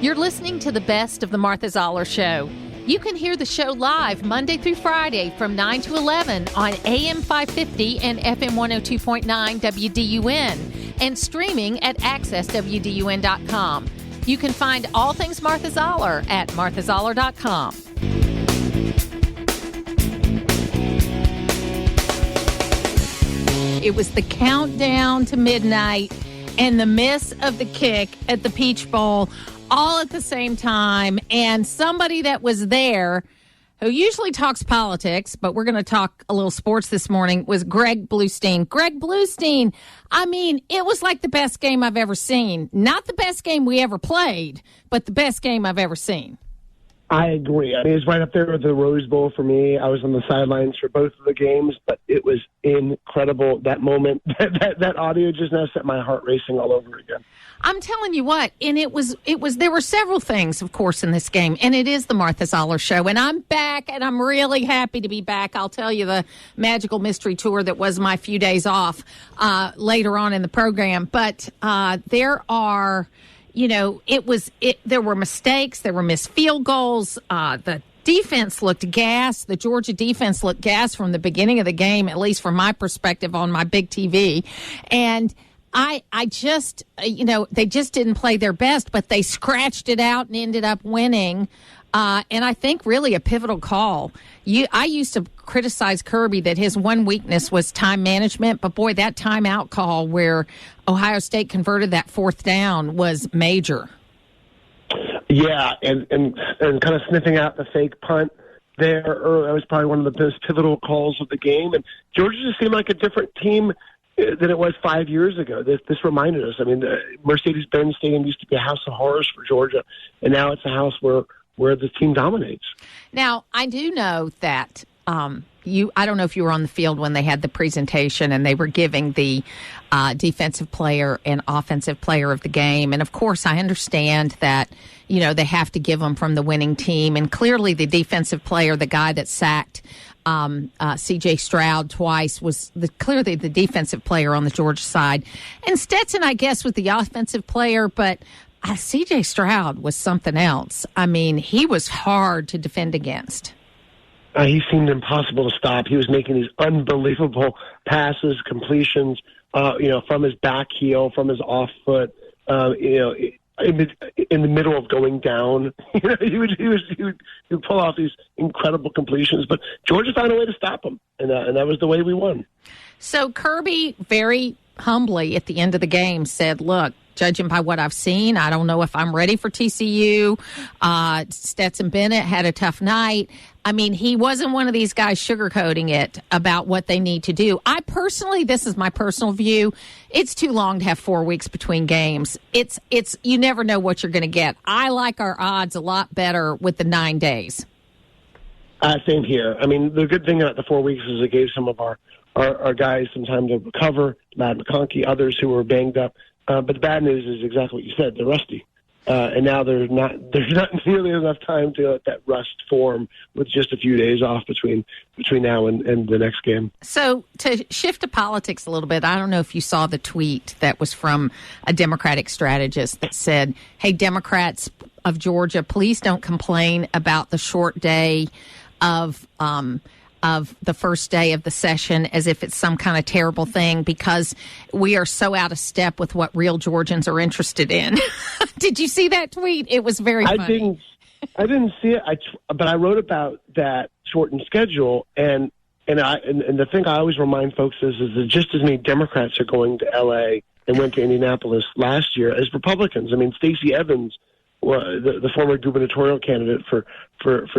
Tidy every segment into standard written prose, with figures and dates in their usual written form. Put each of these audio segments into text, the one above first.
You're listening to the best of the Martha Zoller Show. You can hear the show live Monday through Friday from 9 to 11 on AM 550 and FM 102.9 WDUN and streaming at accesswdun.com. You can find all things Martha Zoller at marthazoller.com. It was the countdown to midnight and the miss of the kick at the Peach Bowl all at the same time. And somebody that was there, who usually talks politics, but we're going to talk a little sports this morning, was Greg Bluestein. Greg Bluestein, I mean, it was like the best game I've ever seen. Not the best game we ever played, but the best game I've ever seen. I agree. I mean, it's right up there with the Rose Bowl for me. I was on the sidelines for both of the games, but it was incredible. That moment, that audio just now set my heart racing all over again. I'm telling you what, and it was. There were several things, of course, in this game, and it is the Martha Zoller Show, and I'm back, and I'm really happy to be back. I'll tell you the magical mystery tour that was my few days off later on in the program, but there are. You know, there were mistakes. There were missed field goals. The defense looked gassed. The Georgia defense looked gassed from the beginning of the game, at least from my perspective on my big TV. And I just, they just didn't play their best, but they scratched it out and ended up winning. And I think really a pivotal call. I used to criticize Kirby that his one weakness was time management, but boy, that timeout call where Ohio State converted that fourth down was major. Yeah, and kind of sniffing out the fake punt there early, that was probably one of the most pivotal calls of the game. And Georgia just seemed like a different team than it was 5 years ago. This reminded us. I mean, Mercedes-Benz Stadium used to be a house of horrors for Georgia, and now it's a house where the team dominates. Now, I do know that I don't know if you were on the field when they had the presentation and they were giving the defensive player and offensive player of the game. And, of course, I understand that, they have to give them from the winning team. And clearly the defensive player, the guy that sacked C.J. Stroud twice, was clearly the defensive player on the Georgia side. And Stetson, I guess, was the offensive player, but C.J. Stroud was something else. I mean, he was hard to defend against. He seemed impossible to stop. He was making these unbelievable passes, completions, from his back heel, from his off foot, in the middle of going down. He would pull off these incredible completions. But Georgia found a way to stop him, and that was the way we won. So Kirby very humbly at the end of the game said, look, judging by what I've seen, I don't know if I'm ready for TCU. Stetson Bennett had a tough night. I mean, he wasn't one of these guys sugarcoating it about what they need to do. I personally, this is my personal view, it's too long to have 4 weeks between games. It's you never know what you're going to get. I like our odds a lot better with the 9 days. Same here. I mean, the good thing about the 4 weeks is it gave some of our guys some time to recover, Matt McConkey, others who were banged up. But the bad news is exactly what you said. They're rusty. And now there's not nearly enough time to let that rust form with just a few days off between now and the next game. So to shift to politics a little bit, I don't know if you saw the tweet that was from a Democratic strategist that said, hey, Democrats of Georgia, please don't complain about the short day of the first day of the session as if it's some kind of terrible thing, because we are so out of step with what real Georgians are interested in. Did you see that tweet? It was very funny. I didn't see it, but I wrote about that shortened schedule, and the thing I always remind folks is that just as many Democrats are going to L.A. and went to Indianapolis last year as Republicans. I mean, Stacey Evans, the former gubernatorial candidate for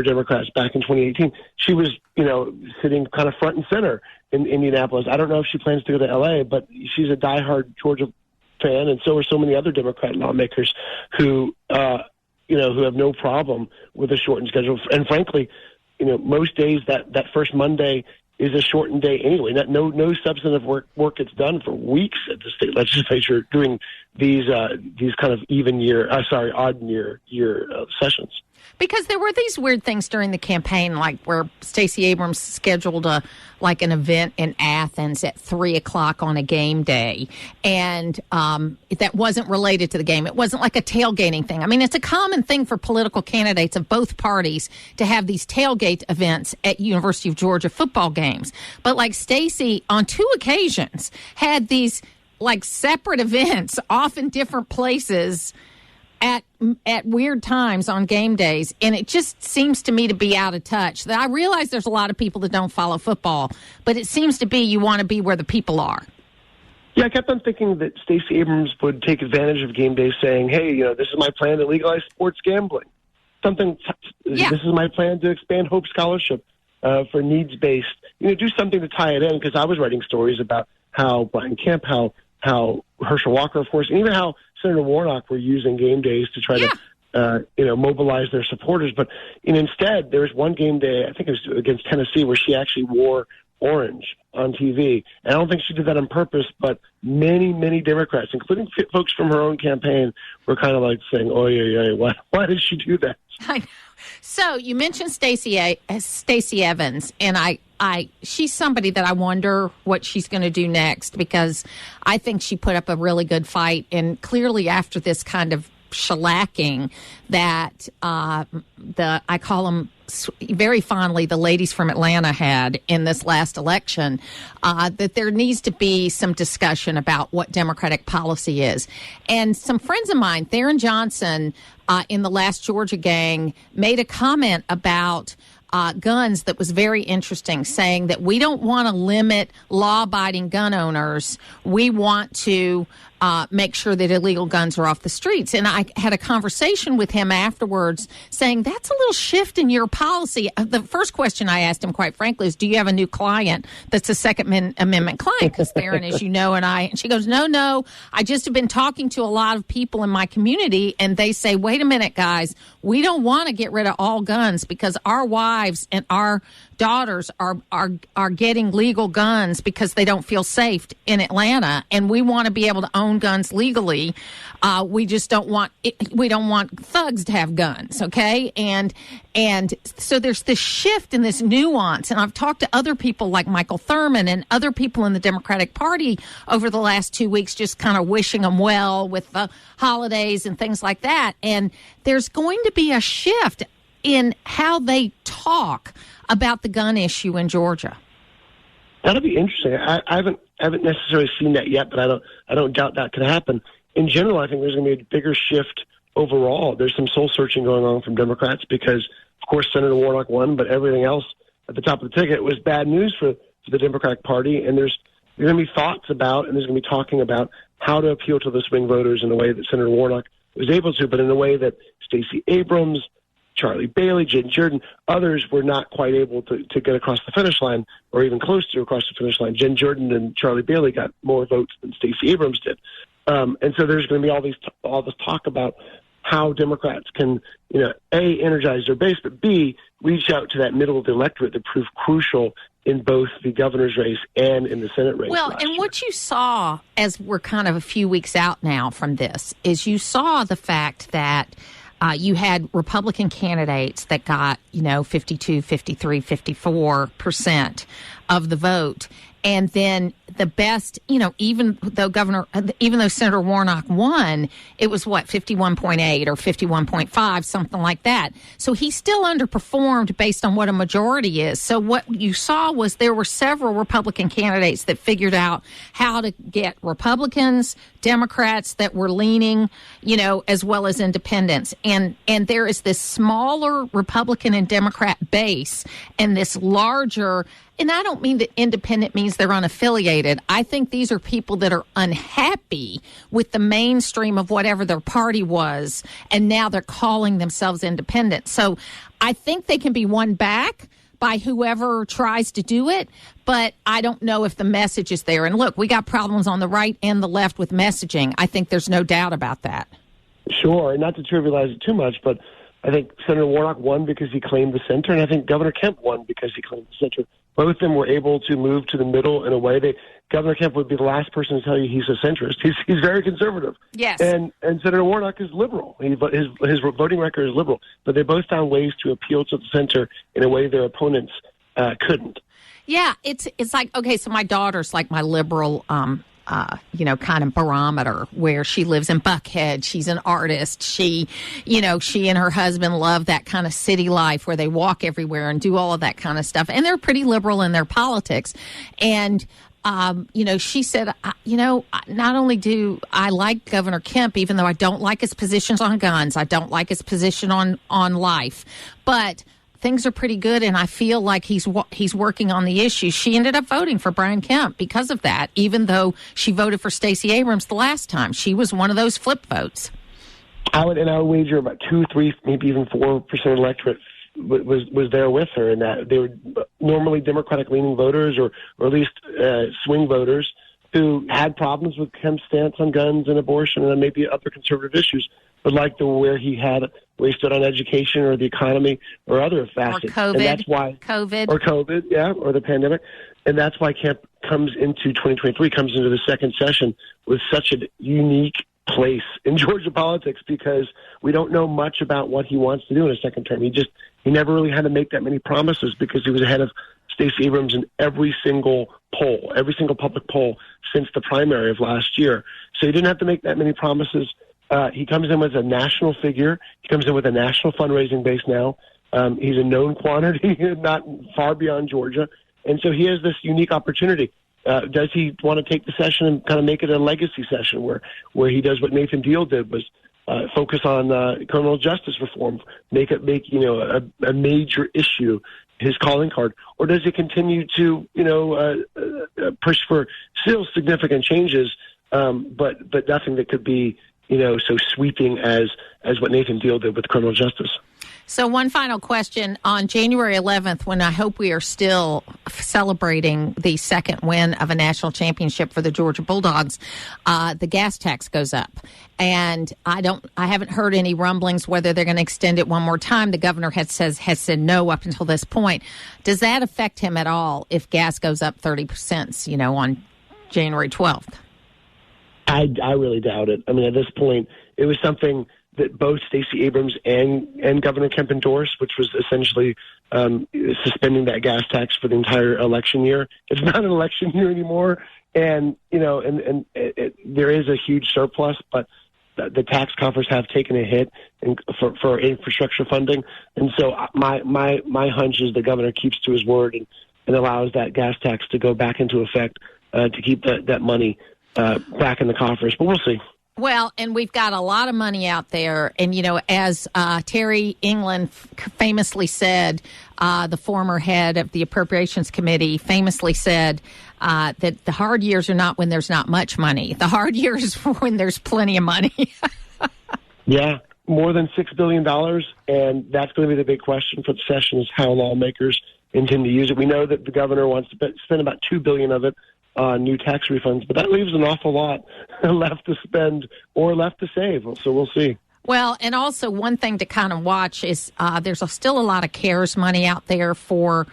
Democrats back in 2018, she was, sitting kind of front and center in Indianapolis. I don't know if she plans to go to L.A., but she's a diehard Georgia fan, and so are so many other Democrat lawmakers who have no problem with a shortened schedule. And frankly, most days that first Monday is a shortened day anyway. No substantive work gets done for weeks at the state legislature doing these kind of odd year sessions. Because there were these weird things during the campaign, like where Stacey Abrams scheduled an event in Athens at 3:00 on a game day, and that wasn't related to the game. It wasn't like a tailgating thing. I mean, it's a common thing for political candidates of both parties to have these tailgate events at University of Georgia football games. But like Stacey, on 2 occasions, had these like separate events, often different places, at weird times on game days, and it just seems to me to be out of touch. I realize there's a lot of people that don't follow football, but it seems to be you want to be where the people are. Yeah, I kept on thinking that Stacey Abrams would take advantage of game day, saying, hey, this is my plan to legalize sports gambling. This is my plan to expand Hope Scholarship for needs-based. Do something to tie it in, because I was writing stories about how Brian Kemp, how Herschel Walker, of course, and even how Senator Warnock were using game days to try to, mobilize their supporters. But instead, there was one game day, I think it was against Tennessee, where she actually wore orange on TV. And I don't think she did that on purpose, but many, many Democrats, including folks from her own campaign, were kind of like saying, oh, yeah, why did she do that? I know. So you mentioned Stacey Evans, and she's somebody that I wonder what she's going to do next, because I think she put up a really good fight, and clearly after this kind of shellacking that I call them very fondly the ladies from Atlanta had in this last election, that there needs to be some discussion about what Democratic policy is. And some friends of mine, Theron Johnson, in the last Georgia gang, made a comment about guns that was very interesting, saying that we don't want to limit law-abiding gun owners. We want to make sure that illegal guns are off the streets. And I had a conversation with him afterwards saying, that's a little shift in your policy. The first question I asked him, quite frankly, is, do you have a new client that's a Second Amendment client? Because Theron, as you know, and she goes, no, I just have been talking to a lot of people in my community, and they say, wait a minute, guys, we don't want to get rid of all guns, because our wives and our daughters are getting legal guns because they don't feel safe in Atlanta, and we want to be able to own guns legally. We just don't want we don't want thugs to have guns, okay? And so there's this shift and this nuance, and I've talked to other people like Michael Thurman and other people in the Democratic Party over the last 2 weeks, just kind of wishing them well with the holidays and things like that. And there's going to be a shift in how they talk about the gun issue in Georgia. That'll be interesting. I haven't necessarily seen that yet, but I don't doubt that could happen. In general, I think there's going to be a bigger shift overall. There's some soul searching going on from Democrats because, of course, Senator Warnock won, but everything else at the top of the ticket was bad news for the Democratic Party. And there's going to be thoughts about, and there's going to be talking about how to appeal to the swing voters in a way that Senator Warnock was able to, but in a way that Stacey Abrams, Charlie Bailey, Jen Jordan, others were not quite able to get across the finish line, or even close to across the finish line. Jen Jordan and Charlie Bailey got more votes than Stacey Abrams did. And so there's going to be all this talk about how Democrats can, A, energize their base, but B, reach out to that middle of the electorate that proved crucial in both the governor's race and in the Senate race. Well, and what you saw, as we're kind of a few weeks out now from this, is you saw the fact that you had Republican candidates that got, 52, 53, 54% of the vote. And then the best, even though Senator Warnock won, it was 51.8 or 51.5, something like that. So he still underperformed based on what a majority is. So what you saw was there were several Republican candidates that figured out how to get Republicans, Democrats that were leaning, as well as independents. And there is this smaller Republican and Democrat base and this larger. And I don't mean that independent means they're unaffiliated. I think these are people that are unhappy with the mainstream of whatever their party was, and now they're calling themselves independent. So I think they can be won back by whoever tries to do it, but I don't know if the message is there. And look, we got problems on the right and the left with messaging. I think there's no doubt about that. Sure, and not to trivialize it too much, but I think Senator Warnock won because he claimed the center, and I think Governor Kemp won because he claimed the center. both of them were able to move to the middle in a way that Governor Kemp would be the last person to tell you he's a centrist. He's very conservative. Yes. And Senator Warnock is liberal. His voting record is liberal. But they both found ways to appeal to the center in a way their opponents couldn't. Yeah, it's like, okay, so my daughter's like my liberal kind of barometer, where she lives in Buckhead. She's an artist. She and her husband love that kind of city life where they walk everywhere and do all of that kind of stuff. And they're pretty liberal in their politics. And, she said, not only do I like Governor Kemp, even though I don't like his positions on guns, I don't like his position on life, but things are pretty good, and I feel like he's working on the issues. She ended up voting for Brian Kemp because of that, even though she voted for Stacey Abrams the last time. She was one of those flip votes. I would wager about 2, 3, maybe even 4% electorate was there with her, and that they were normally Democratic-leaning voters or at least swing voters who had problems with Kemp's stance on guns and abortion and maybe other conservative issues, but like where he stood on education or the economy or other facets. Or COVID. And that's why COVID, or the pandemic. And that's why Kemp comes into the second session with such a unique place in Georgia politics, because we don't know much about what he wants to do in a second term. He never really had to make that many promises because he was ahead of Stacey Abrams in every single public poll since the primary of last year. So he didn't have to make that many promises. He comes in as a national figure. He comes in with a national fundraising base now. He's a known quantity, not far beyond Georgia. And so he has this unique opportunity. Does he want to take the session and kind of make it a legacy session where he does what Nathan Deal did, was focus on criminal justice reform, make a major issue his calling card? Or does he continue to push for still significant changes, but nothing that could be so sweeping as what Nathan Deal did with criminal justice? So one final question. On January 11th, when I hope we are still celebrating the second win of a national championship for the Georgia Bulldogs, the gas tax goes up. And I haven't heard any rumblings whether they're going to extend it one more time. The governor has said no up until this point. Does that affect him at all if gas goes up 30%, on January 12th? I really doubt it. I mean, at this point, it was something that both Stacey Abrams and Governor Kemp endorsed, which was essentially suspending that gas tax for the entire election year. It's not an election year anymore, and there is a huge surplus, but the tax coffers have taken a hit for infrastructure funding, and so my hunch is the governor keeps to his word and allows that gas tax to go back into effect to keep that money back in the coffers. But we'll see. Well, and we've got a lot of money out there. And, as Terry England famously said, the former head of the Appropriations Committee famously said that the hard years are not when there's not much money. The hard years are when there's plenty of money. Yeah, more than $6 billion. And that's going to be the big question for the session, is how lawmakers intend to use it. We know that the governor wants to spend about $2 billion of it on new tax refunds, but that leaves an awful lot left to spend or left to save. So we'll see. Well, and also one thing to kind of watch is there's still a lot of CARES money out there for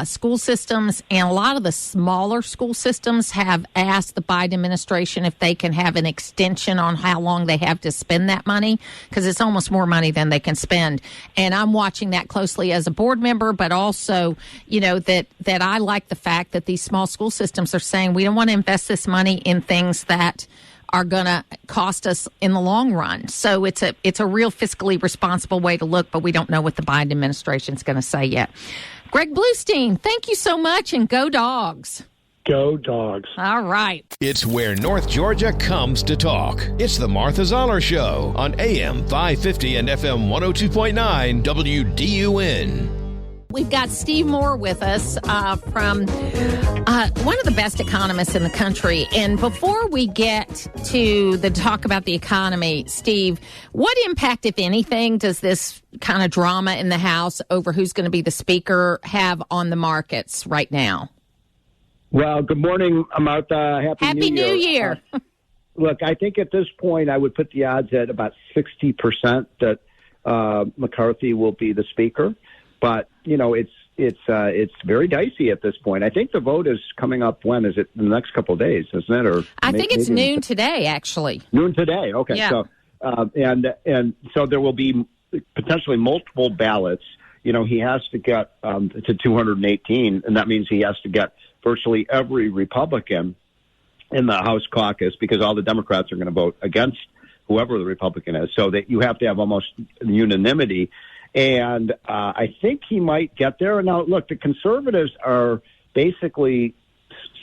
school systems, and a lot of the smaller school systems have asked the Biden administration if they can have an extension on how long they have to spend that money, because it's almost more money than they can spend. And I'm watching that closely as a board member, but also, that I like the fact that these small school systems are saying we don't want to invest this money in things that are going to cost us in the long run. So it's a real fiscally responsible way to look, but we don't know what the Biden administration is going to say yet. Greg Bluestein, thank you so much, and go Dogs. Go Dogs. All right. It's where North Georgia comes to talk. It's the Martha Zoller Show on AM 550 and FM 102.9 WDUN. We've got Steve Moore with us from one of the best economists in the country. And before we get to the talk about the economy, Steve, what impact, if anything, does this kind of drama in the House over who's going to be the speaker have on the markets right now? Well, good morning, Martha. Happy New Year. Look, I think at this point I would put the odds at about 60% that McCarthy will be the speaker. But, it's very dicey at this point. I think the vote is coming up. When is it? In the next couple of days, isn't it? Or I think it's noon today, actually. Noon today. Okay. Yeah. So and so there will be potentially multiple ballots. He has to get to 218, and that means he has to get virtually every Republican in the House caucus, because all the Democrats are going to vote against whoever the Republican is. So that you have to have almost unanimity. And I think he might get there. Now, look, the conservatives are basically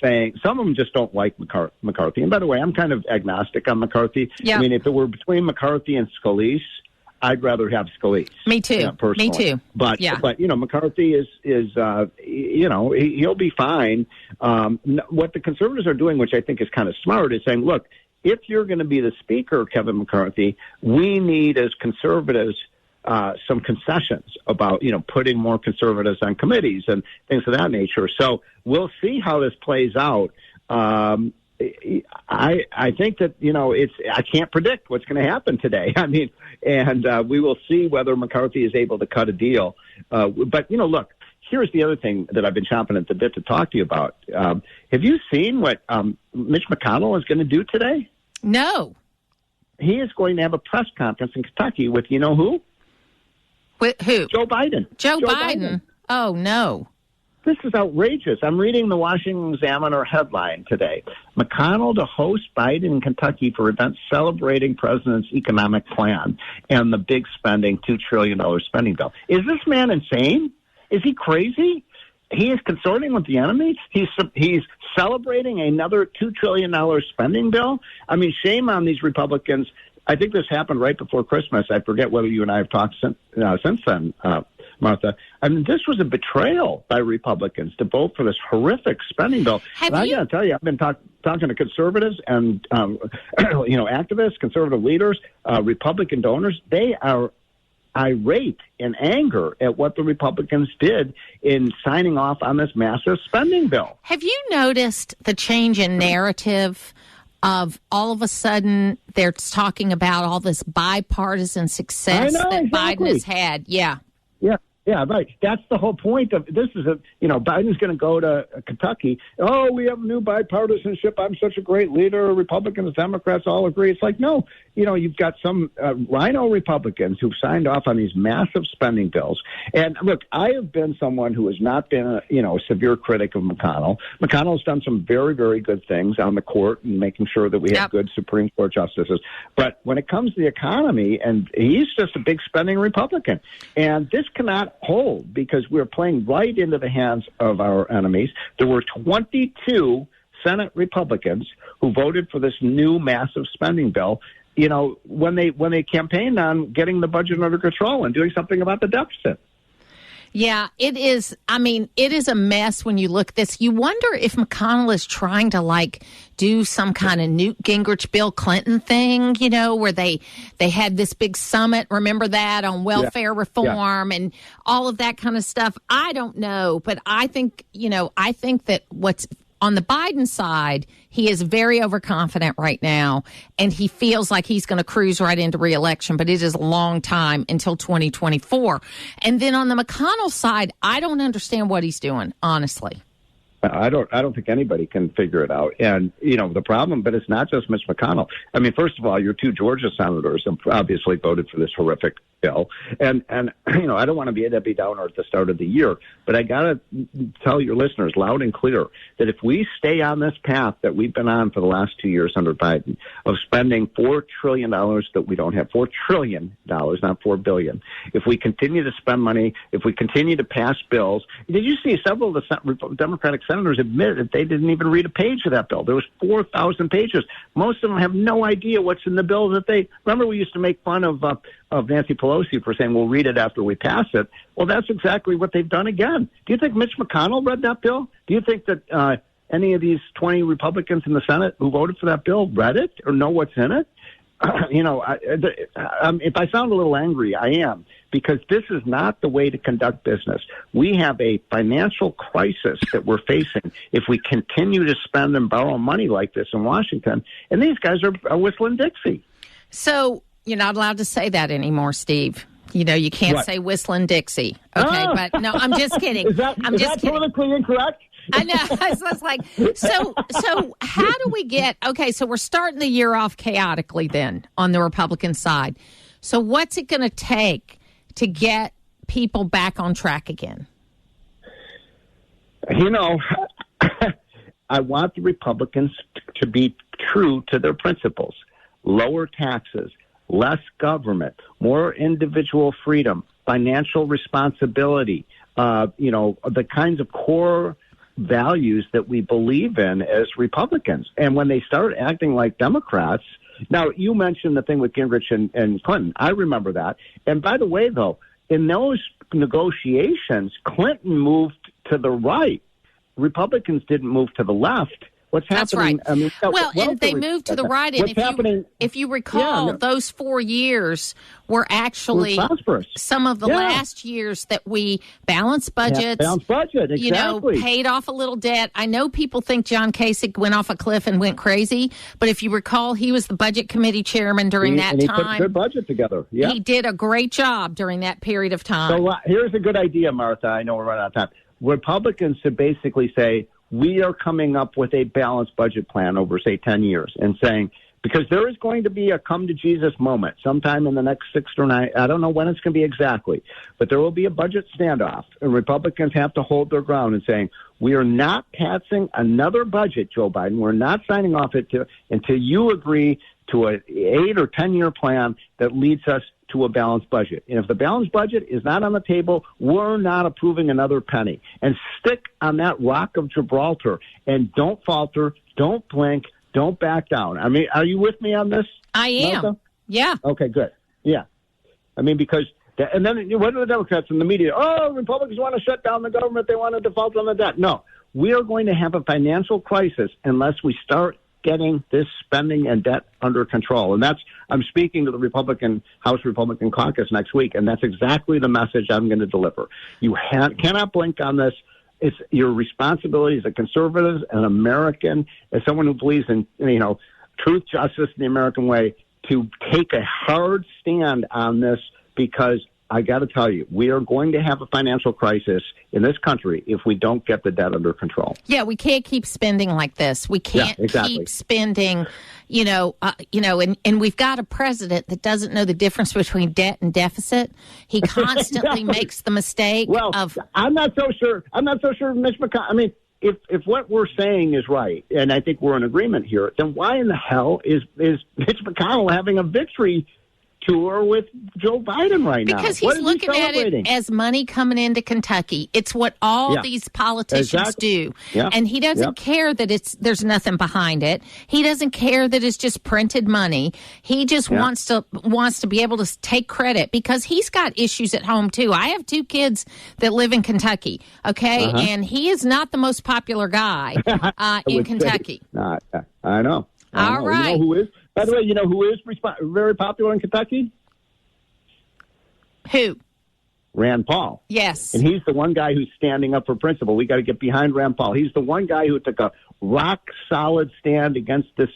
saying, some of them just don't like McCarthy. And by the way, I'm kind of agnostic on McCarthy. Yeah. I mean, if it were between McCarthy and Scalise, I'd rather have Scalise. Me too. Personally. Me too. But McCarthy is he'll be fine. What the conservatives are doing, which I think is kind of smart, is saying, look, if you're going to be the speaker, Kevin McCarthy, we need, as conservatives, some concessions about, putting more conservatives on committees and things of that nature. So we'll see how this plays out. I think that, I can't predict what's going to happen today. I mean, and we will see whether McCarthy is able to cut a deal. But, look, here's the other thing that I've been chomping at the bit to talk to you about. Have you seen what Mitch McConnell is going to do today? No. He is going to have a press conference in Kentucky with, who? With who? Joe Biden. Joe Biden. Oh, no. This is outrageous. I'm reading the Washington Examiner headline today. McConnell to host Biden in Kentucky for events celebrating president's economic plan and the big spending, $2 trillion spending bill. Is this man insane? Is he crazy? He is consorting with the enemy. He's celebrating another $2 trillion spending bill. I mean, shame on these Republicans. I think this happened right before Christmas. I forget whether you and I have talked since then, Martha. I mean, this was a betrayal by Republicans to vote for this horrific spending bill. I got to tell you, I've been talking to conservatives and, activists, conservative leaders, Republican donors. They are irate in anger at what the Republicans did in signing off on this massive spending bill. Have you noticed the change in narrative of all of a sudden they're talking about all this bipartisan success that Biden has had? Yeah. Yeah, right. That's the whole point of this. Is Biden's going to go to Kentucky. Oh, we have new bipartisanship. I'm such a great leader. Republicans, Democrats all agree. It's like, no, you've got some rhino Republicans who've signed off on these massive spending bills. And look, I have been someone who has not been a severe critic of McConnell. McConnell's done some very, very good things on the court and making sure that we have good Supreme Court justices. But when it comes to the economy, and he's just a big spending Republican, and this cannot hold because we're playing right into the hands of our enemies. There were 22 Senate Republicans who voted for this new massive spending bill, when they campaigned on getting the budget under control and doing something about the deficit. Yeah, it is. I mean, it is a mess when you look at this. You wonder if McConnell is trying to do some kind of Newt Gingrich, Bill Clinton thing, where they had this big summit. Remember that on welfare reform and all of that kind of stuff. I don't know, but I think that what's on the Biden side, he is very overconfident right now, and he feels like he's going to cruise right into re-election, but it is a long time until 2024. And then on the McConnell side, I don't understand what he's doing, honestly. I don't think anybody can figure it out. And, the problem, but it's not just Mitch McConnell. I mean, first of all, your two Georgia senators have obviously voted for this horrific bill. And I don't want to be a Debbie Downer at the start of the year, but I got to tell your listeners loud and clear that if we stay on this path that we've been on for the last 2 years under Biden of spending $4 trillion that we don't have, $4 trillion, not $4 billion. If we continue to spend money, if we continue to pass bills, did you see several of the Democratic senators admit that they didn't even read a page of that bill? There was 4,000 pages. Most of them have no idea what's in the bill that they remember. We used to make fun of Nancy Pelosi for saying we'll read it after we pass it. Well, that's exactly what they've done again. Do you think Mitch McConnell read that bill? Do you think that any of these 20 Republicans in the Senate who voted for that bill read it or know what's in it? If I sound a little angry, I am, because this is not the way to conduct business. We have a financial crisis that we're facing if we continue to spend and borrow money like this in Washington, and these guys are whistling Dixie. So you're not allowed to say that anymore, Steve. You can't say Whistling Dixie. Okay, but no, I'm just kidding. Is that politically incorrect? I know. It's like, so how do we get, so we're starting the year off chaotically then on the Republican side. So what's it going to take to get people back on track again? I want the Republicans to be true to their principles. Lower taxes, less government, more individual freedom, financial responsibility, the kinds of core values that we believe in as Republicans. And when they start acting like Democrats, now you mentioned the thing with Gingrich and Clinton. I remember that. And by the way, though, in those negotiations, Clinton moved to the right. Republicans didn't move to the left. What's happening? That's right. And they moved to the right. And if you recall, those 4 years were actually some of the last years that we balanced budgets. Balanced budget, exactly. Paid off a little debt. I know people think John Kasich went off a cliff and went crazy, but if you recall, he was the budget committee chairman during that time. He put a good budget together. Yeah. He did a great job during that period of time. So here's a good idea, Martha. I know we're running out of time. Republicans should basically say, we are coming up with a balanced budget plan over, say, 10 years and saying, because there is going to be a come to Jesus moment sometime in the next 6 or 9. I don't know when it's going to be exactly, but there will be a budget standoff, and Republicans have to hold their ground and saying, we are not passing another budget, Joe Biden. We're not signing off until you agree to an 8 or 10 year plan that leads us to a balanced budget. And if the balanced budget is not on the table, we're not approving another penny. And stick on that rock of Gibraltar and don't falter, don't blink, don't back down. I mean, are you with me on this? I am. Martha? Yeah. Okay, good. Yeah. I mean, because, and then what do the Democrats in the media? Oh, Republicans want to shut down the government. They want to default on the debt. No, we are going to have a financial crisis unless we start getting this spending and debt under control. And I'm speaking to the House Republican Caucus next week, and that's exactly the message I'm going to deliver. You cannot blink on this. It's your responsibility as a conservative, an American, as someone who believes in, truth, justice, and the American way, to take a hard stand on this, because I got to tell you, we are going to have a financial crisis in this country if we don't get the debt under control. Yeah, we can't keep spending like this. We can't keep spending, and we've got a president that doesn't know the difference between debt and deficit. He constantly makes the mistake of. I'm not so sure. Mitch McConnell. I mean, if what we're saying is right, and I think we're in agreement here, then why in the hell is Mitch McConnell having a victory tour with Joe Biden right now? Because he's looking at it as money coming into Kentucky. It's what all these politicians do. Yeah. And he doesn't care that there's nothing behind it. He doesn't care that it's just printed money. He just wants to be able to take credit, because he's got issues at home too. I have 2 kids that live in Kentucky, okay? And he is not the most popular guy in Kentucky. I know. All right. You know who is? By the way, you know who is very popular in Kentucky? Who? Rand Paul. Yes. And he's the one guy who's standing up for principle. We got to get behind Rand Paul. He's the one guy who took a rock-solid stand against this.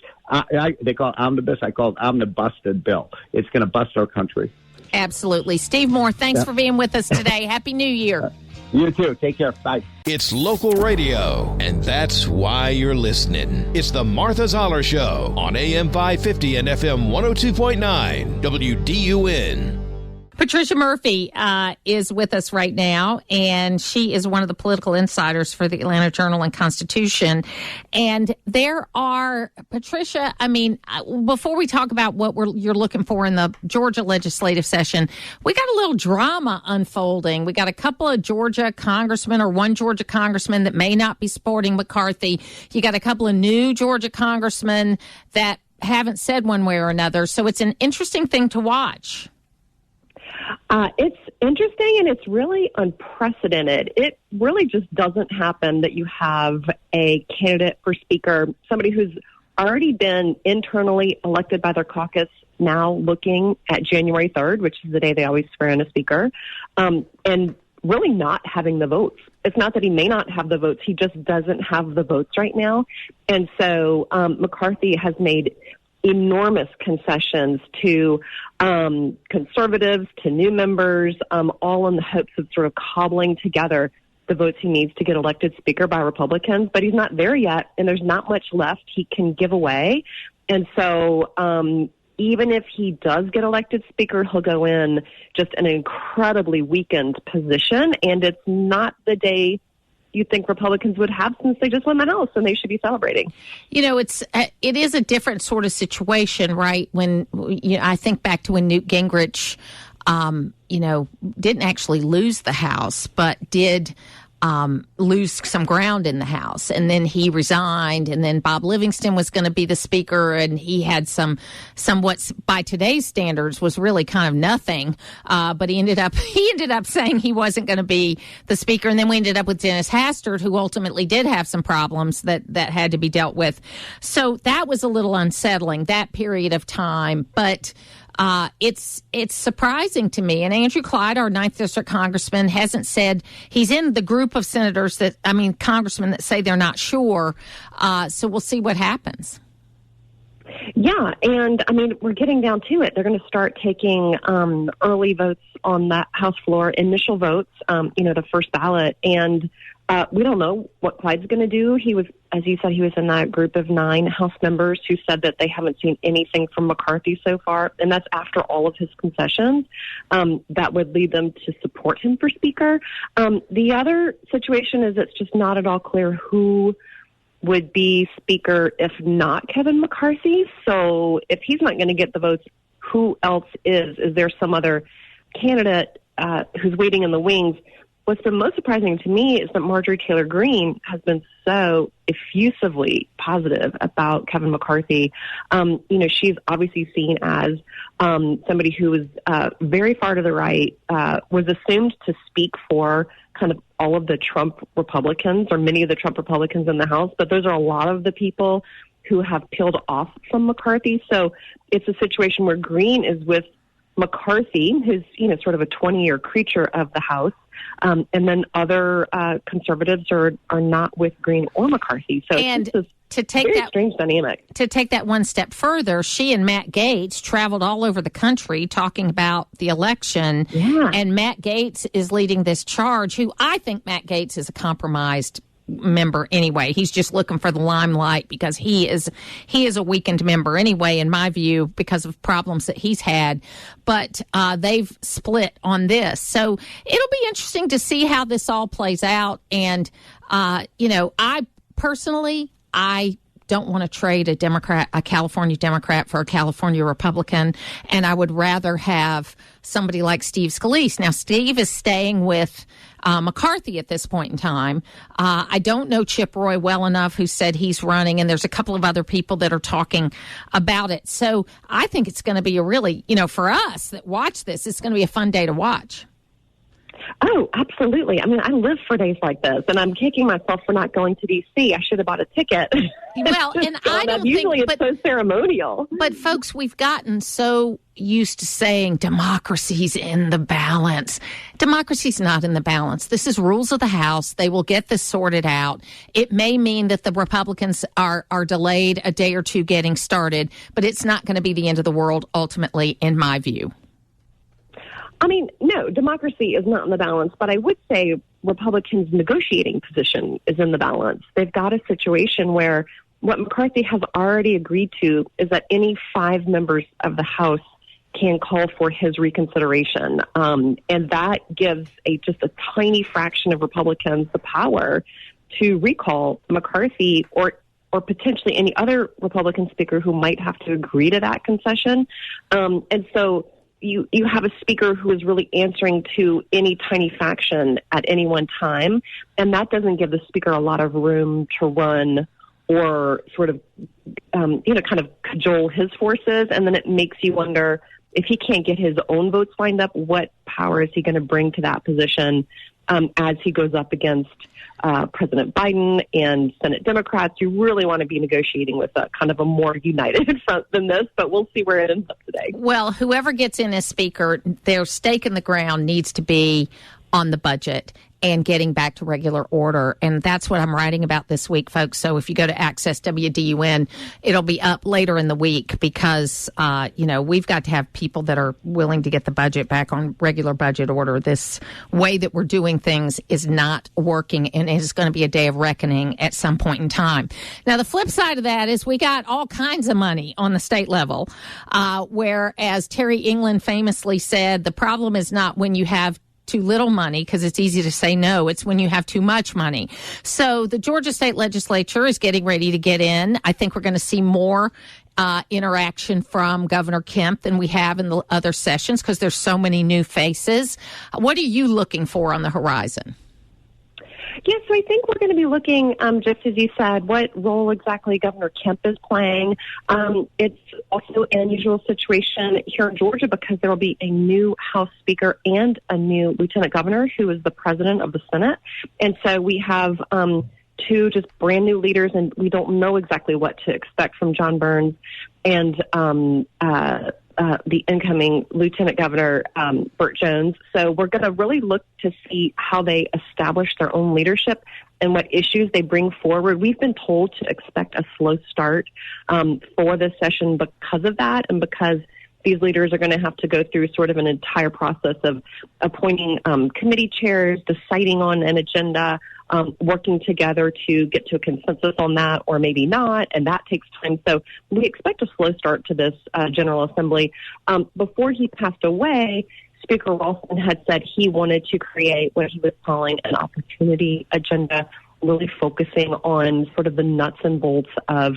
They call it omnibus. I call it omnibusted bill. It's going to bust our country. Absolutely. Steve Moore, thanks for being with us today. Happy New Year. You too. Take care. Bye. It's local radio, and that's why you're listening. It's the Martha Zoller Show on AM 550 and FM 102.9 WDUN. Patricia Murphy is with us right now, and she is one of the political insiders for the Atlanta Journal and Constitution. And there are, Patricia, I mean, before we talk about what you're looking for in the Georgia legislative session, we got a little drama unfolding. We got a couple of Georgia congressmen, or one Georgia congressman that may not be supporting McCarthy. You got a couple of new Georgia congressmen that haven't said one way or another. So it's an interesting thing to watch. It's interesting, and it's really unprecedented. It really just doesn't happen that you have a candidate for speaker, somebody who's already been internally elected by their caucus, now looking at January 3rd, which is the day they always swear in a speaker, and really not having the votes. It's not that he may not have the votes. He just doesn't have the votes right now. And so McCarthy has made enormous concessions to conservatives, to new members, all in the hopes of sort of cobbling together the votes he needs to get elected Speaker by Republicans. But he's not there yet, and there's not much left he can give away. And so even if he does get elected Speaker, he'll go in just an incredibly weakened position, and it's not the day you think Republicans would have since they just won the House and they should be celebrating. You know, it is a different sort of situation, right? When I think back to when Newt Gingrich, didn't actually lose the House, but did lose some ground in the House. And then he resigned, and then Bob Livingston was going to be the Speaker, and he had somewhat, by today's standards, was really kind of nothing. But he ended up saying he wasn't going to be the Speaker. And then we ended up with Dennis Hastert, who ultimately did have some problems that had to be dealt with. So that was a little unsettling, that period of time. But it's surprising to me. And Andrew Clyde, our 9th District Congressman, hasn't said he's in the group of congressmen that say they're not sure. So we'll see what happens. Yeah, and we're getting down to it. They're going to start taking early votes on that House floor, initial votes, the first ballot. And we don't know what Clyde's going to do. He was, as you said, he was in that group of 9 House members who said that they haven't seen anything from McCarthy so far. And that's after all of his concessions. That would lead them to support him for Speaker. The other situation is it's just not at all clear who would be Speaker if not Kevin McCarthy. So if he's not going to get the votes, who else is? Is there some other candidate who's waiting in the wings? What's been most surprising to me is that Marjorie Taylor Greene has been so effusively positive about Kevin McCarthy. She's obviously seen as somebody who was very far to the right, was assumed to speak for kind of all of the Trump Republicans, or many of the Trump Republicans in the House, but those are a lot of the people who have peeled off from McCarthy. So it's a situation where Greene is with McCarthy, who's sort of a 20-year creature of the House, and then other conservatives are not with Greene or McCarthy. So and this is to take very that strange dynamic. To take that one step further, she and Matt Gaetz traveled all over the country talking about the election. Yeah. And Matt Gaetz is leading this charge, who I think Matt Gaetz is a compromised member anyway. He's just looking for the limelight because he is a weakened member anyway, in my view, because of problems that he's had. But they've split on this. So it'll be interesting to see how this all plays out. And, I personally, I don't want to trade a California Democrat for a California Republican, and I would rather have somebody like Steve Scalise. Now, Steve is staying with McCarthy at this point in time. I don't know Chip Roy well enough, who said he's running, and there's a couple of other people that are talking about it. So I think it's going to be a really, for us that watch this, it's going to be a fun day to watch. Oh, absolutely. I live for days like this, and I'm kicking myself for not going to D.C. I should have bought a ticket. Well, and I don't usually think... it's so ceremonial. But, folks, we've gotten so used to saying democracy's in the balance. Democracy's not in the balance. This is rules of the House. They will get this sorted out. It may mean that the Republicans are delayed a day or two getting started, but it's not going to be the end of the world, ultimately, in my view. No, democracy is not in the balance, but I would say Republicans' negotiating position is in the balance. They've got a situation where what McCarthy has already agreed to is that any 5 members of the House can call for his reconsideration. And that gives just a tiny fraction of Republicans the power to recall McCarthy or potentially any other Republican speaker who might have to agree to that concession. And so you have a speaker who is really answering to any tiny faction at any one time, and that doesn't give the speaker a lot of room to run or sort of, kind of cajole his forces. And then it makes you wonder, if he can't get his own votes lined up, what power is he going to bring to that position as he goes up against President Biden and Senate Democrats who really want to be negotiating with a kind of a more united front than this, but we'll see where it ends up today. Well, whoever gets in as Speaker, their stake in the ground needs to be on the budget and getting back to regular order. And that's what I'm writing about this week, folks. So if you go to Access WDUN, it'll be up later in the week because, we've got to have people that are willing to get the budget back on regular budget order. This way that we're doing things is not working, and it is going to be a day of reckoning at some point in time. Now, the flip side of that is we got all kinds of money on the state level, whereas Terry England famously said, the problem is not when you have too little money, because it's easy to say no. It's when you have too much money. So the Georgia State Legislature is getting ready to get in. I think we're going to see more interaction from Governor Kemp than we have in the other sessions because there's so many new faces. What are you looking for on the horizon? Yes, so I think we're going to be looking, just as you said, what role exactly Governor Kemp is playing. It's also an unusual situation here in Georgia because there will be a new House Speaker and a new Lieutenant Governor who is the President of the Senate. And so we have two just brand new leaders, and we don't know exactly what to expect from John Burns and the incoming Lieutenant Governor, Burt Jones. So we're going to really look to see how they establish their own leadership and what issues they bring forward. We've been told to expect a slow start for this session because of that, and because these leaders are going to have to go through sort of an entire process of appointing committee chairs, deciding on an agenda, working together to get to a consensus on that, or maybe not, and that takes time. So we expect a slow start to this General Assembly. Before he passed away, Speaker Ralston had said he wanted to create what he was calling an opportunity agenda, really focusing on sort of the nuts and bolts of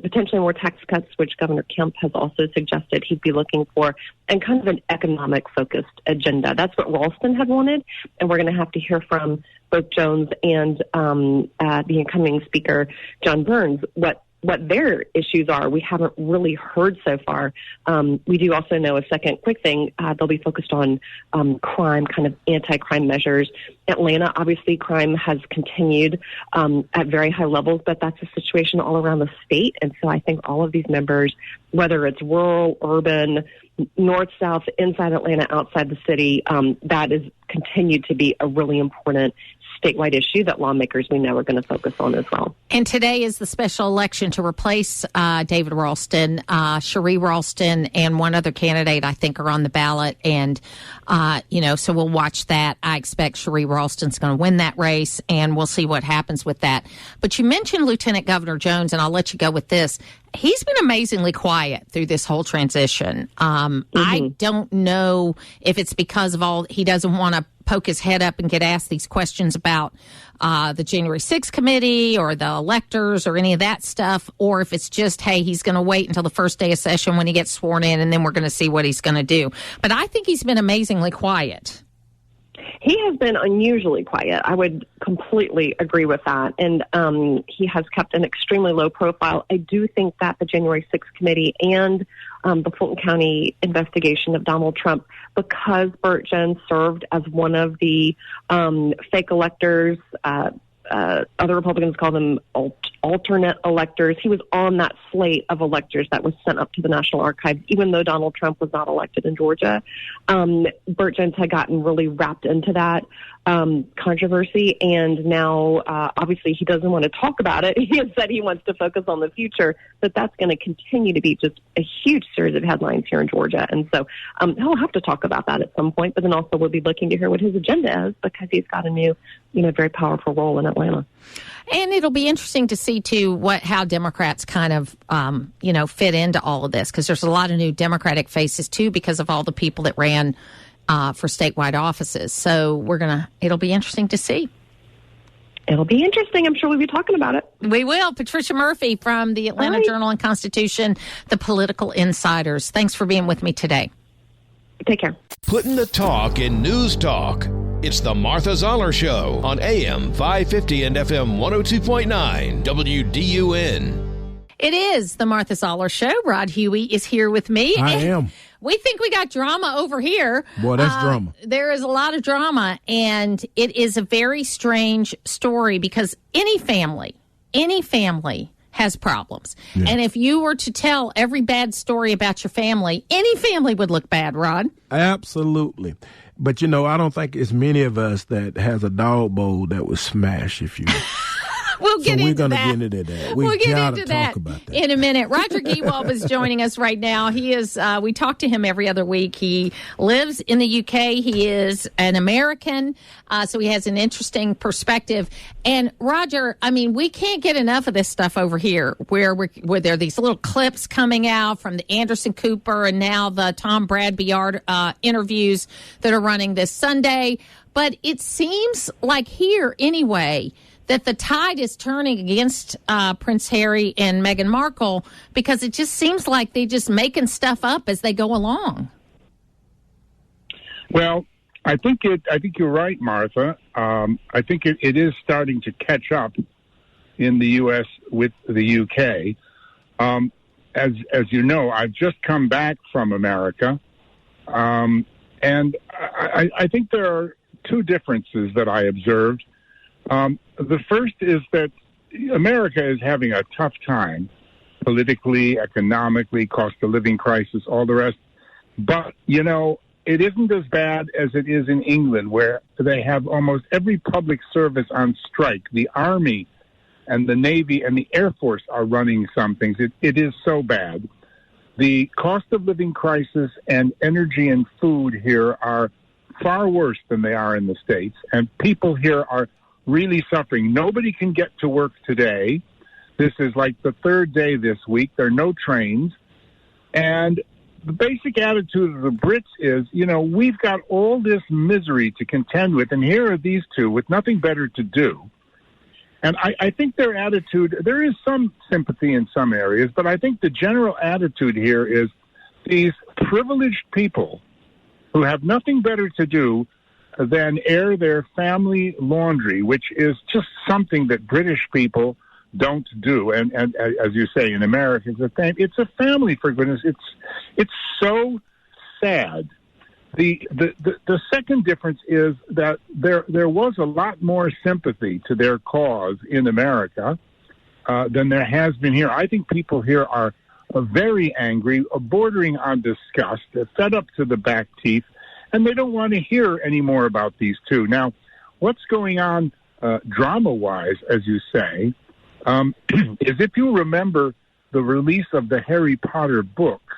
potentially more tax cuts, which Governor Kemp has also suggested he'd be looking for, and kind of an economic-focused agenda. That's what Ralston had wanted, and we're going to have to hear from both Jones and the incoming Speaker, John Burns, what their issues are. We haven't really heard so far. We do also know a second quick thing. They'll be focused on crime, kind of anti-crime measures. Atlanta, obviously, crime has continued at very high levels, but that's a situation all around the state. And so I think all of these members, whether it's rural, urban, north, south, inside Atlanta, outside the city, that is continued to be a really important statewide issue that lawmakers we know are going to focus on as well. And today is the special election to replace David Ralston. Cherie Ralston and one other candidate, I think, are on the ballot. And, so we'll watch that. I expect Cherie Ralston's going to win that race, and we'll see what happens with that. But you mentioned Lieutenant Governor Jones, and I'll let you go with this. He's been amazingly quiet through this whole transition. I don't know if it's because of he doesn't want to poke his head up and get asked these questions about the January 6th committee or the electors or any of that stuff, or if it's just, hey, he's going to wait until the first day of session when he gets sworn in, and then we're going to see what he's going to do. But I think he's been amazingly quiet. He has been unusually quiet. I would completely agree with that. And he has kept an extremely low profile. I do think that the January 6th committee and the Fulton County investigation of Donald Trump, because Burt Jones served as one of the fake electors, other Republicans call them alternate electors. He was on that slate of electors that was sent up to the National Archives, even though Donald Trump was not elected in Georgia. Burt Jones had gotten really wrapped into that controversy, and now obviously he doesn't want to talk about it. He has said he wants to focus on the future, but that's going to continue to be just a huge series of headlines here in Georgia. And so he'll have to talk about that at some point, but then also we'll be looking to hear what his agenda is, because he's got a new, very powerful role in Atlanta. And it'll be interesting to see, too, how Democrats kind of, fit into all of this, because there's a lot of new Democratic faces, too, because of all the people that ran for statewide offices. So it'll be interesting to see. It'll be interesting. I'm sure we'll be talking about it. We will. Patricia Murphy from the Atlanta Journal and Constitution, the Political Insiders. Thanks for being with me today. Take care. Putting the talk in news talk. It's the Martha Zoller Show on AM 550 and FM 102.9 WDUN. It is the Martha Zoller Show. Rod Huey is here with me. I am. We think we got drama over here. Boy, that's drama. There is a lot of drama, and it is a very strange story, because any family has problems. Yeah. And if you were to tell every bad story about your family, any family would look bad, Rod. Absolutely. But, I don't think it's many of us that has a dog bowl that would smash if you... We'll get into that. We're going to get into that. We'll get into that about that in a minute. Roger Gewolb is joining us right now. He is. We talk to him every other week. He lives in the UK. He is an American, so he has an interesting perspective. And Roger, we can't get enough of this stuff over here, where there are these little clips coming out from the Anderson Cooper and now the Tom Bradby interviews that are running this Sunday. But it seems like here, anyway, that the tide is turning against Prince Harry and Meghan Markle, because it just seems like they're just making stuff up as they go along. Well, I think you're right, Martha. I think it is starting to catch up in the U.S. with the U.K. As you know, I've just come back from America, and I think there are two differences that I observed. The first is that America is having a tough time politically, economically, cost of living crisis, all the rest. But, it isn't as bad as it is in England, where they have almost every public service on strike. The Army and the Navy and the Air Force are running some things. It is so bad. The cost of living crisis and energy and food here are far worse than they are in the States, and people here are really suffering. Nobody can get to work today. This is like the third day this week. There are no trains. And the basic attitude of the Brits is, we've got all this misery to contend with, and here are these two with nothing better to do. And I think their attitude, there is some sympathy in some areas, but I think the general attitude here is these privileged people who have nothing better to do than air their family laundry, which is just something that British people don't do. And as you say, in America, it's a family, for goodness. It's so sad. The second difference is that there was a lot more sympathy to their cause in America than there has been here. I think people here are very angry, bordering on disgust, fed up to the back teeth, and they don't want to hear any more about these two. Now, what's going on drama-wise, as you say, is if you remember the release of the Harry Potter books,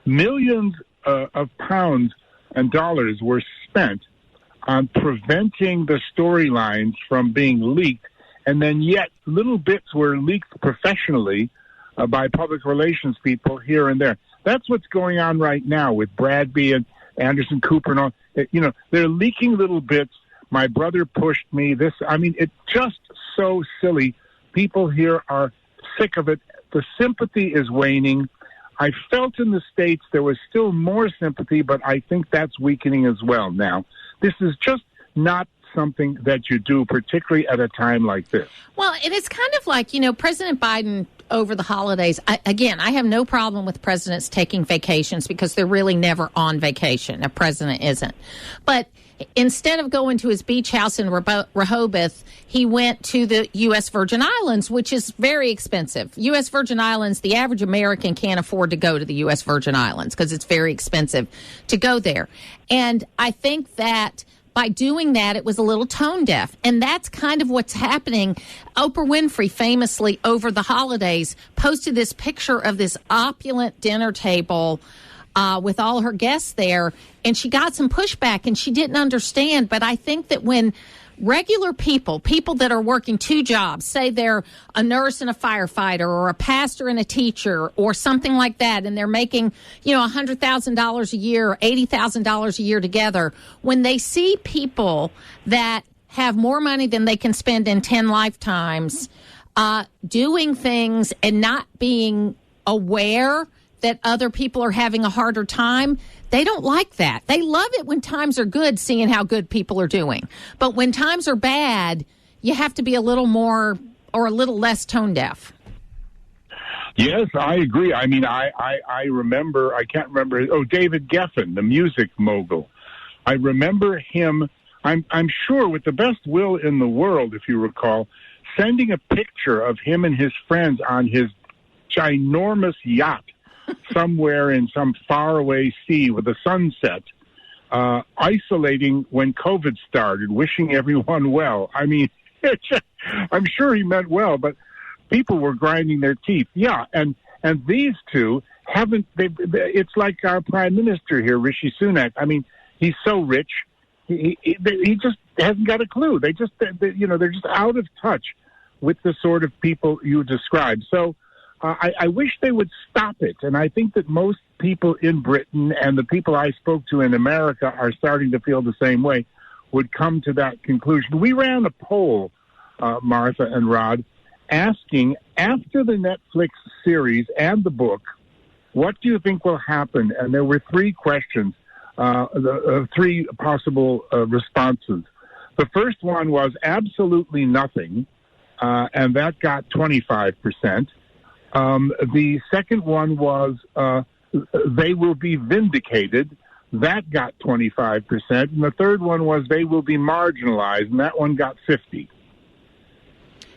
millions of pounds and dollars were spent on preventing the storylines from being leaked, and then yet little bits were leaked professionally by public relations people here and there. That's what's going on right now with Bradby and Anderson Cooper and all. They're leaking little bits. My brother pushed me. It's just so silly. People here are sick of it. The sympathy is waning. I felt in the States there was still more sympathy, but I think that's weakening as well now. This is just not something that you do, particularly at a time like this. Well, and it's kind of like, President Biden over the holidays. I have no problem with presidents taking vacations because they're really never on vacation. A president isn't. But instead of going to his beach house in Rehoboth, he went to the U.S. Virgin Islands, which is very expensive. U.S. Virgin Islands, the average American can't afford to go to the U.S. Virgin Islands because it's very expensive to go there. And I think that by doing that, it was a little tone deaf. And that's kind of what's happening. Oprah Winfrey famously over the holidays posted this picture of this opulent dinner table with all her guests there. And she got some pushback and she didn't understand. But I think that when regular people that are working two jobs, say they're a nurse and a firefighter or a pastor and a teacher or something like that, and they're making, $100,000 a year or $80,000 a year together, when they see people that have more money than they can spend in 10 lifetimes doing things and not being aware that other people are having a harder time, they don't like that. They love it when times are good, seeing how good people are doing. But when times are bad, you have to be a little more or a little less tone deaf. Yes, I agree. I remember, I can't remember, David Geffen, the music mogul. I remember him, I'm sure with the best will in the world, if you recall, sending a picture of him and his friends on his ginormous yacht somewhere in some faraway sea with a sunset, isolating when COVID started, wishing everyone well. I mean, I'm sure he meant well, but people were grinding their teeth. Yeah, and these two haven't. It's like our prime minister here, Rishi Sunak. I mean, he's so rich, he just hasn't got a clue. They're just out of touch with the sort of people you described. So I wish they would stop it. And I think that most people in Britain and the people I spoke to in America are starting to feel the same way, would come to that conclusion. We ran a poll, Martha and Rod, asking, after the Netflix series and the book, what do you think will happen? And there were three questions, three possible responses. The first one was absolutely nothing, and that got 25%. The second one was they will be vindicated. That got 25%. And the third one was they will be marginalized, and that one got 50%.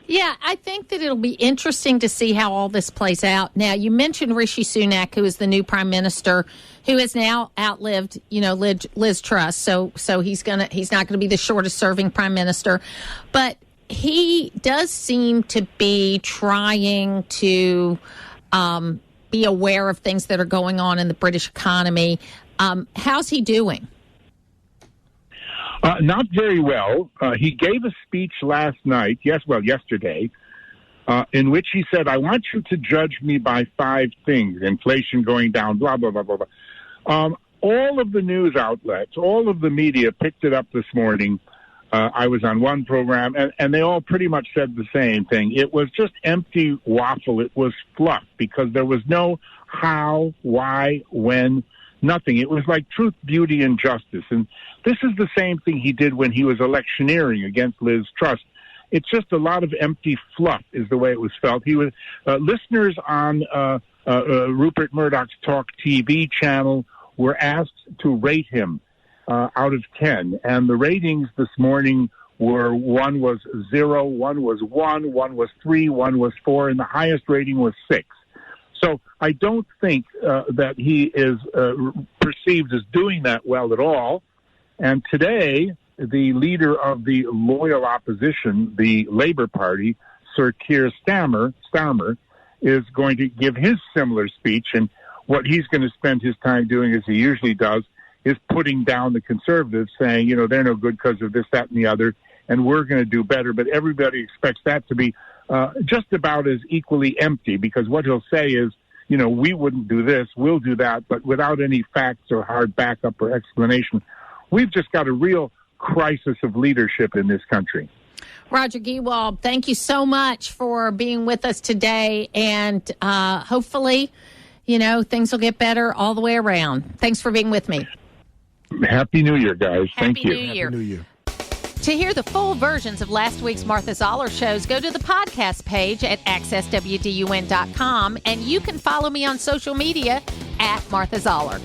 Yeah, I think that it'll be interesting to see how all this plays out. Now, you mentioned Rishi Sunak, who is the new prime minister, who has now outlived, Liz Truss. So he's not gonna be the shortest serving prime minister, but he does seem to be trying to be aware of things that are going on in the British economy. How's he doing? Not very well. He gave a speech last night, yesterday, in which he said, I want you to judge me by 5 things. Inflation going down, blah, blah, blah, blah, blah. All of the news outlets, all of the media picked it up this morning. I was on one program, and they all pretty much said the same thing. It was just empty waffle. It was fluff because there was no how, why, when, nothing. It was like truth, beauty, and justice. And this is the same thing he did when he was electioneering against Liz Truss. It's just a lot of empty fluff is the way it was felt. He was listeners on Rupert Murdoch's Talk TV channel were asked to rate him out of 10. And the ratings this morning were 1 was 0, 1 was 1, 1 was 3, 1 was 4, and the highest rating was 6. So I don't think that he is perceived as doing that well at all. And today, the leader of the loyal opposition, the Labour Party, Sir Keir Starmer, is going to give his similar speech. And what he's going to spend his time doing, as he usually does, is putting down the Conservatives, saying, they're no good because of this, that, and the other, and we're going to do better. But everybody expects that to be just about as equally empty, because what he'll say is, we wouldn't do this, we'll do that, but without any facts or hard backup or explanation. We've just got a real crisis of leadership in this country. Roger Gewolb, thank you so much for being with us today, and hopefully, things will get better all the way around. Thanks for being with me. Happy New Year, guys. Thank you. Happy New Year. To hear the full versions of last week's Martha Zoller shows, go to the podcast page at accesswdun.com, and you can follow me on social media at Martha Zoller.